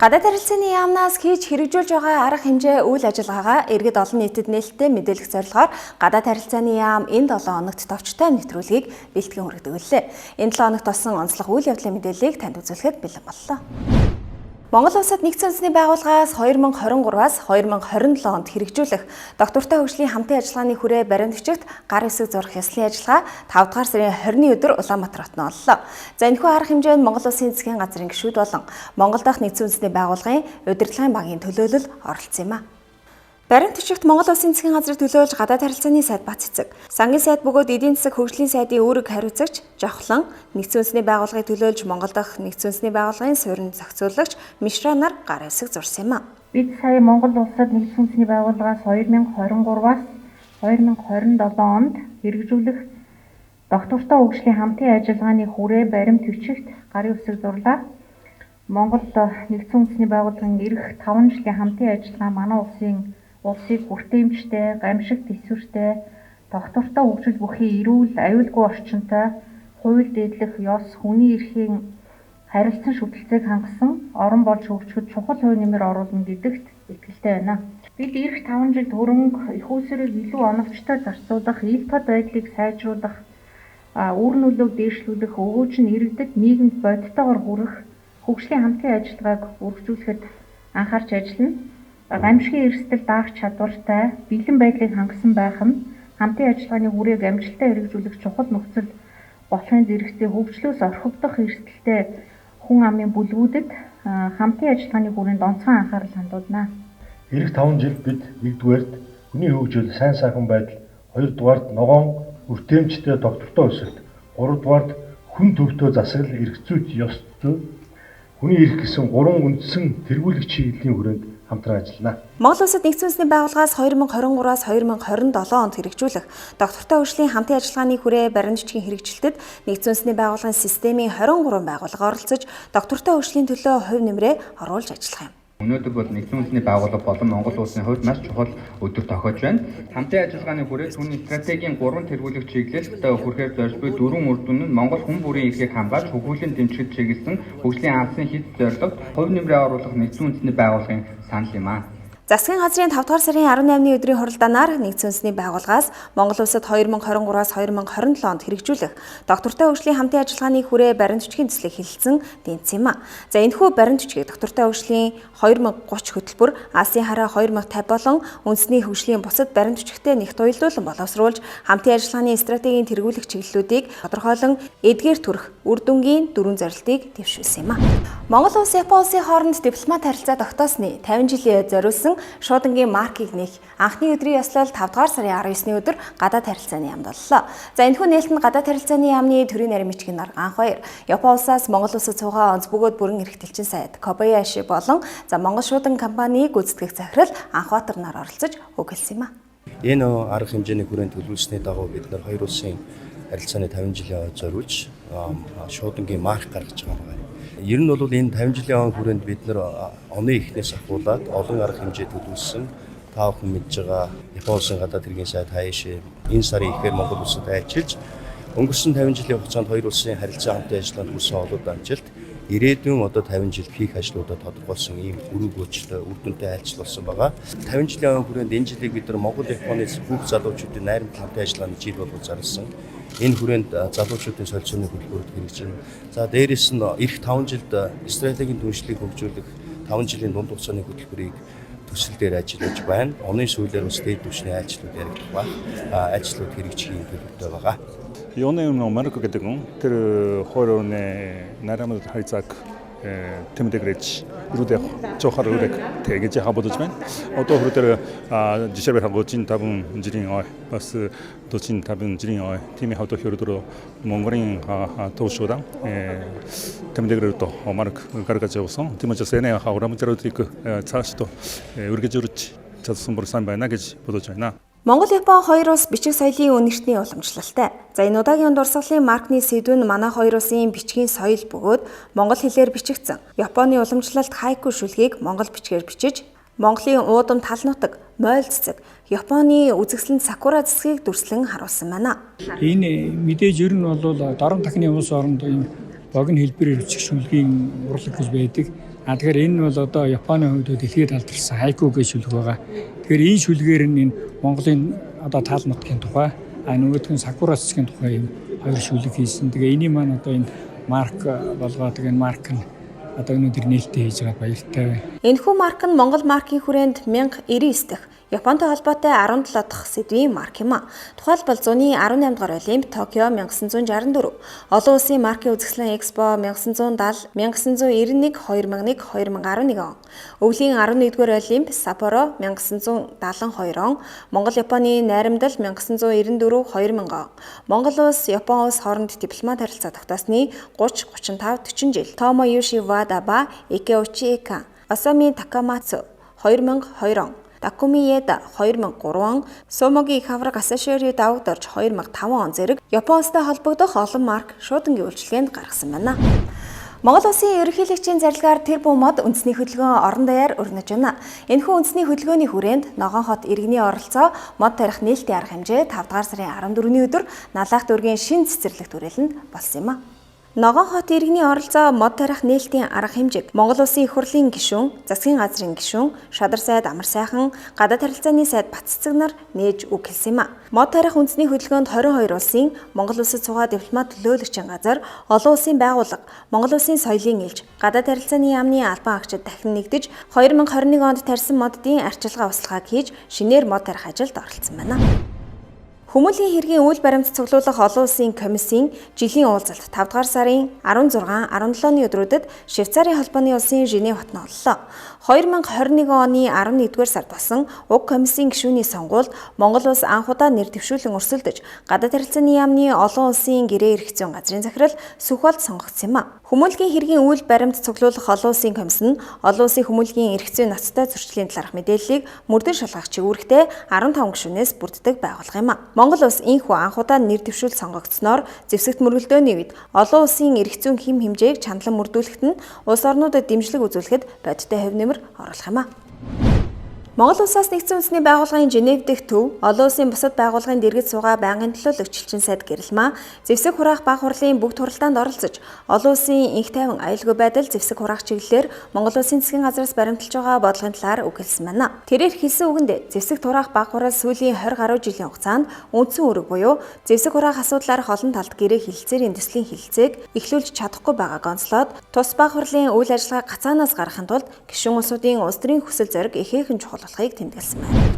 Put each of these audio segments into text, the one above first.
Гадаад харилцааны яамнаас хийж хэрэгжүүлж байгаа арга хэмжээ үйл ажиллагаагаа иргэд олон нийтэд нээлттэй мэдээлэх зорилгоор гадаад харилцааны яам энэ 7 хоногт товчтой нэвтрүүлгийг бэлтгэн хүргэдэг. Энэ 7 хоногт болсон онцлог үйл явдлын мэдээллийг танд үзүүлэхэд бэлэн боллоо. Монгол Улсад нэгдсэн үндэсний байгууллагаас 2023-аас 2027 онд хэрэгжүүлэх доктортой хөгжлийн хамтын ажиллагааны хүрээ баримт бичигт гар хэсэг зурах ёслолын ажиллагаа 5 дугаар сарын 20-ны өдөр Улаанбаатар хотод оллоо. За энэхүү арга хэмжээнд Монгол Улсын засгийн газрын гишүүд болон Монгол дахь нэгдсэн үндэсний байгууллагын удирдлагын банкын төлөөлөл оролцсон юм а. Баримт бичигт Монгол Улсын засгийн газрыг төлөөлж гадаад харилцааны сайд Бац эцэг, сангийн сайд бөгөөд эдийн засаг хөгжлийн сайдын үүрэг хариуцагч Жавхлан, нэгдсэн үндэсний байгууллагыг төлөөлж Монгол дахь нэгдсэн үндэсний байгууллагын суурин зохицуулагч Мишра нар гар хэсэг зурсан юм а. Бид сая Монгол Улсад нэгдсэн үндэсний байгууллагаас 2023-аас 2027 онд хэрэгжүүлэх доктортой хөгжлийн хамтын ажиллагааны хүрээ баримт бичигт гарын үсэг зурлаа. Монгол нэгдсэн үндэсний байгууллагын ирэх 5 жилийн хамтын ажиллагаа манай улсыг хүртээмжтэй, гамшигт эсвэртэй, доктортой хөгжил бүхий эрүүл, аюулгүй орчинтой, хууль дэдлэх ёс, хүний эрхийн харилцан шүтэлцээг хангасан орон болж хөгжөхөд чухал хувь нэмэр оруулна гэдэгт итгэлтэй байна. Бид ирэх 5 жилд хөрөнгө их усрыг илүү оновчтой зарцуулах, ил тод байдлыг сайжруулах, үр нөлөөг дээшлүүлэх, өгөөж нь иргэдэд нийгэмд бодиттойгоор хүрэх хөгжлийн хамтын ажиллагааг үргэлжлүүлэхэд анхаарч ажиллана. Гамшигын эрсдэл даах чадвартай, бэлэн байдлыг хангасан байх нь хамтын ажиллагааны хүрээг амжилттай хэрэгжүүлэх чухал нөхцөл болохын зэрэгцээ хөгжлөөс орхигдох эрсдэлтэй хүн амын бүлгүүдэд хамтын ажиллагааны хүрээнд онцгой анхаарал хандуулна. Ирэх 5 жил бид 1-дүгээрт хүний хөгжил, сайн сайхан байдал, 2-дугаарт ногоон хүртээмжтэй доктортой өсөлт, 3-дугаарт хүн төвтэй засаглал эрх зүйт ёс зүй, хүний эрх гэсэн 3 үндсэн тэргүүлэх чиглэлийн хүрээнд хамтран ажиллана. Монгол Улсад нэгдсэн үндэсний байгууллагаас 2023-аас 2027 онд хэрэгжүүлэх доктортой хөгжлийн хамтын ажиллагааны хүрээ баримт бичгийн хэрэгжилтэд нэгдсэн үндэсний байгууллагын системийн 23 байгууллага оролцож доктортой хөгжлийн төлөө хувь нэмрээ оруулж ажиллах юм. Өнөөдөр бол нэгдсэн үндэсний байгууллага болон Монгол улсын хувьд маш чухал өдөр тохиож байна. Хамтын ажиллагааны хүрээ түүний стратегийн 3 тэргүүлэх чиглэлд хүрэхээр зорж буй 4 үр дүн нь Монгол хүн бүрийн эрхийг хамгаалж хөгжлийн дэмжихэд чиглэсэн хөгжлийн алсын хэд зорилго хувь нэмрээ оруулах нэгдсэн үндэсний байгууллагын санал юм а. Засгийн газрын 5 дугаар сарын 18-ны өдрийн хуралдаанаар нэгдсэн үндэсний байгууллагаас Монгол Улсад 2023-аас 2027 онд хэрэгжүүлэх доктортой хөгжлийн хамтын ажиллагааны хүрээ баримт бичгийн төслийг хэлэлцэн тэнцсэн юм а. За энэхүү баримт бичгийг доктортой хөгжлийн 2030 хөтөлбөр, Асын хараа 2050 болон үндэсний хөгжлийн бусад баримт бичгтээ нэгт уялдуулан боловсруулж хамтын ажиллагааны стратегийн тэргүүлэх чиглэлүүдийг тодорхойлон эдгээр төрөх үр дүнгийн 4 зорилтыг дэвшүүлсэн юм а. Монгол улс Япон улсын хооронд дипломат харилцаа тогтоосны 50 жилийн зориулсан шуудангийн маркийг нээх анхны өдрийн ёслол 5 дугаар сарын 19-ны өдөр гадаад харилцааны яамд боллоо. За энэхүү нээлтэнд гадаад харилцааны яамны төрийн нарийн бичгийн нар анх баяр Япон улсаас Монгол улсад цугаа онц бөгөөд бүрэн эрхтэлчин сайд Кобаяши болон Монгол шуудан компаниг гүйцэтгэх захирал Анхбаатар нар оролцож үг хэлсэн юм а. Энэ арга хэмжээний хүрээнд төлөвлөсний дагуу бид нар хоёр улсын харилцааны 50 жилийн зориулж шуудангийн марк гаргаж байгаа юм. Ер нь бол энэ 50 жилийн хүрээнд бид нар оны эхнээс ахуулаад олон арга хэмжээ төлөвлөсөн. Та бүхэн мэдж байгаа Япон улсын гадаад хэргийн сайд Хаяши энэ сарын ихээр Монгол улсад айлчилж өнгөрсөн 50 жилийн хугацаанд хоёр улсын харилцаа хамтын ажиллагаанд хүрсэн олоод амжилт ирээдүйн 50 жил хийх ажлуудад тодорхойлсон ийм өргөгөөжтэй үр дүнтэй айлчлал болсон байгаа. 50 жилийн хүрээнд энэ жилийг бид нар Монгол Японы бүх залуучуудын найрамд хамтын ажиллагааны жил болгож зарласан. Энэ хүрээнд залуучуудын солилцооны хөтөлбөрөд хэрэгжинэ. За дээрээс нь эх 5 жилд стратегийн түншлийг хөгжүүлэх 5 жилийн дунд хугацааны хөтөлбөрийг төсөл дээр ажиллаж байна. Оны сүүлээр бас дээд түвшний айлчлалууд яригдах ба айлчлалууд хэрэгжихийн төлөвтэй байгаа. Оны марк гэдэг нь тэр хоёрын найрамд харьцааг тэмдэглэж ирүүдээ цохор үрэг тэгэж хабодож байна. Одоо хүртэл жишээлбэл гочин табун жилийн ой бас дочин табун жилийн ой тимийн хавд хөрөдөр Монголын төвшөөдөн тэмдэглэлд марк гаргаж явсан. Тиймээс энэ хаврамжруудыг цаашдоо үргэлжлүүлж чадсан бүр сайн байна гэж бодож байна. Монгол Япон хоёр улс бичиг соёлын үнэртний уламжлалтай. За энэ удаагийн дурсгалын маркны сэдв нь манай хоёр улсын бичгийн соёл бөгөөд монгол хэлээр бичигдсэн. Японы уламжлалт хайку шүлгийг монгол бичгээр бичиж, Монголын уудам тал нутаг, мойл цэцэг, Японы үзэсгэлэн сакура цэцгийг дүрслэн харуулсан байна. Энэ мэдээж ер нь бол дарамт тахны улс оронд ийм богино хэлбэрээр бичих шүлгийн урлаг гэж байдаг. Тэгэхээр энэ бол одоо Японы хувьд дэлхийд алдарсан хайку гэж шүлэг байгаа. Тэгэхээр энэ шүлгээр нь энэ Монголын одоо таал нутгийн тухай, нөгөөх нь сакура цэцгийн тухай юм хоёр шүлэг хийсэн. Тэгээ энийг маань одоо энэ марк болгоод энэ марк нь одоо өнөөдөр нээлттэй хийж байгаа баяртай байна. Энэхүү марк нь Монгол маркийн хүрээнд 1099 дахь Японтой холбоотой 17 дахь сэдвийн марк юм а. Тухайлбал зуны 18 дугаар Олимп Токио 1964, олон улсын маркийн үзэсгэлэн Экспо 1970, 1991, 2001, 2011 он. Өвлийн 11-р Олимп Саппоро 1972 он, Монгол Японы найрамдал 1994, 2000 он. Монгол улс Япон улс хооронд дипломат харилцаа тогтоосны 30, 35, 40 жил. Томоюши Вадава, Икеучи Эка, Асами Такамацу 2002 он. Такуми Еда 2003 он, Сомоги Хавраг Асашиори давагдорж 2005 он зэрэг Япон улстай холбогдох олон марк шуудангийн үйлчилгээнд гаргасан байна. Монгол улсын ерөнхийлөгчийн зарилгаар тэр буу мод үндэсний хөдөлгөөн орон даяар өрнөж байна. Энэхүү үндэсний хөдөлгөөний хүрээнд Ногоон хот иргэний оролцоо мод тарих нээлтийн арга хэмжээ 5 дугаар сарын 14-ний өдөр Налах дүүргийн шин цэцэрлэгт хүрээлэнд болсон юм а. Ногоон хот иргэний оролцоо мод тарих нээлтийн арга хэмжээг Монгол улсын их хурлын гишүүн, засгийн газрын гишүүн, шадар сайд Амар сайхан, гадаад харилцааны сайд Батцэг нар нээж үг хэлсэн юм а. Мод тарих үндэсний хөдөлгөөнд 22 улсын Монгол улсад суугаа дипломат төлөөлөгчийн газар, олон улсын байгууллага, Монгол улсын соёлын элч, гадаад харилцааны яамны албан агчид дахин нэгдэж 2021 онд тарьсан моддын арчилгаа услахааг хийж шинээр мод тарих ажилд оролцсон байна. Хүмүүлийн хэргийн үйл баримт цуглуулах олон улсын комиссийн жилийн уулзалт 5 дугаар сарын 16, 17-ны өдрүүдэд Швейцарын холбооны улсын Женев хотод оллоо. 2021 оны 11-р сард болсон уг комиссийн гишүүний сонгуульд Монгол улс анх удаа нэр дэвшүүлэн өрсөлдөж, гадаад харилцааны яамны олон улсын гэрээ эрх зүйн газрын захирал Сүхболд сонгогдсон юм а. Хүмүүлийн хэргийн үйл баримт цуглуулах олон улсын комисс нь олон улсын хүмүүлийн эрх зүйн ноцтой зөрчлийн талаарх мэдээллийг мөрдөн шалгах чигүүрхтэй 15 гишүүнээс бүрддэг байгууллага юм а. Монгол улс инхүү анх удаа нэр дэвшүүл сонгогдсноор зэвсэгт мөргөлдөөний үед олон улсын эрх зүйн хэм хэмжээг чандлан мөрдүүлэхэд нь улс орнуудад дэмжлэг үзүүлэхэд бодиттой хэв нэмэр оруулах юм а. Монгол улсаас нэгдсэн үндэсний байгууллагын Женев дэх төв, олон улсын бусад байгууллагын дэргэд суугаа байнгын төлөөлөгч элчин сайд Гэрэлмаа зэвсэг хураах баг хурлын бүгд хуралдаанд оролцож, олон улсын инх тайван аюулгүй байдал зэвсэг хураах чиглэлээр Монгол улсын засгийн газраас баримталж байгаа бодлогын талаар үг хэлсэн байна. Тэрээр хэлсэн үгэндээ зэвсэг хураах баг хурал сүүлийн 20 гаруй жилийн хугацаанд үндсэн үүрэг буюу зэвсэг хураах асуудлаар олон талд гэрээ хилцээрийн төслийн хилцээг эхлүүлж чадахгүй байгааг онцлоод, тус баг хурлын үйл ажиллагааг гацаанаас гаргахын тулд гишүүн улсуудын улс төрийн хүсэл зориг ихээхэн чухал болохыг тэмдэглэсэн байна.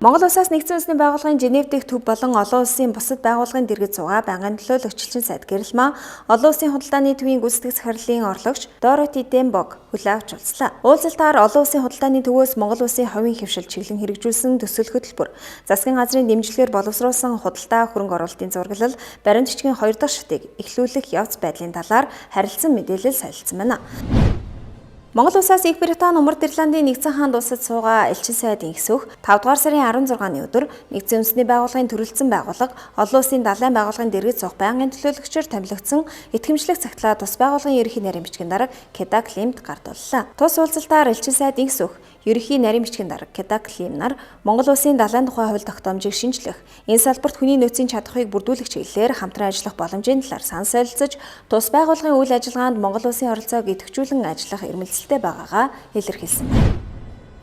Монгол улсаас нэгдсэн үндэсний байгууллагын Женев дэх төв болон олон улсын бусад байгууллагын дэргэд суугаа байнгын төлөөлөгч элчин сайд Гэрэлмаа олон улсын худалдааны төвийн гүйцэтгэх захирлын орлогч Дороти Дембог хүлээн авч уулзлаа. Уулзалтаар олон улсын худалдааны төвөөс Монгол улсын хувийн хөвшил чиглэн хэрэгжүүлсэн төсөл хөтөлбөр, засгийн газрын дэмжлэгээр боловсруулсан худалдаа хөрөнгө оруулалтын зураглал, баримт бичгийн 2 дахь шатыг эхлүүлэх явц байдлын талаар харилцан мэдээлэл солилцсон байна. Монгол улсаас Их Британи, Умард Ирландын нэгдсэн хаанд улсад суугаа элчин сайдын эсвэх 5 дугаар сарын 16-ны өдөр нэгдсэн үндэсний байгууллагын төрөлцсөн байгууллага, олон улсын далайн байгууллагын дэргэд суух байнгын төлөөлөгчөөр томилогдсон итгэмжлэх цагтлаа тус байгууллагын ерөнхий нарийн бичгийн дарга Кеда Климт гардууллаа. Тус уулзалтаар элчин сайдын эсвэх ерөнхий нарийн бичгийн дарга Кеда Клим нар Монгол улсын далайн тухай хууль тогтоомжийг шинжлэх, энэ салбарт хүний нөөцийн чадхыг бүрдүүлэх чиглэлээр хамтран ажиллах боломжийн талаар санал солилцож, тус байгууллагын үйл ажиллагаанд Монгол улсын оролцоог идэвхжүүлэн ажиллах эрмэлзэлтэй байгаагаа илэрхийлсэн байна.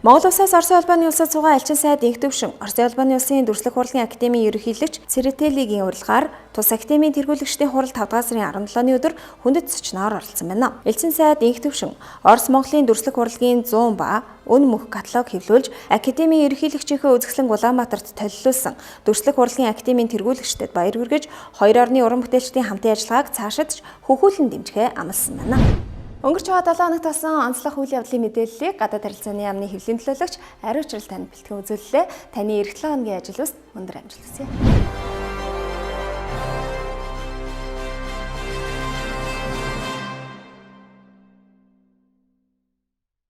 Монгол улсаас Оросын улбаны улсад суугаа элчин сайд инх төвшин Оросын улбаны улсын дүрслэх хурлын академийн ерөнхийлөгч Церетелигийн урилгаар тус академийн тэргүүлэгчдийн хурал 5 дугаар сарын 17-ны өдөр хүндэт зочноор оролцсон байна. Элчин сайд инх төвшин Орос Монголын дүрслэх хурлын 100 ба өн мөх каталог хэвлүүлж академийн ерөнхийлөгчийнхөө үзэсгэлэн Улаанбаатарт толилуулсан дүрслэх хурлын академийн тэргүүлэгчдэд баяр хүргэж хоёр орны уран бүтээлчдийн хамтын ажиллагааг цаашид хөхүүлэн дэмжихээ амласан байна. Өнгөрч байгаа 7 хоногт болсон онцлог үйл явдлын мэдээллийг гадаад харилцааны яамны хэвлэлийн төлөөлөгч Ариу Чирэл танд бэлтгэн үзүүллээ. Таны эх 7 хоногийн ажил үст өндөр амжилт хүсье.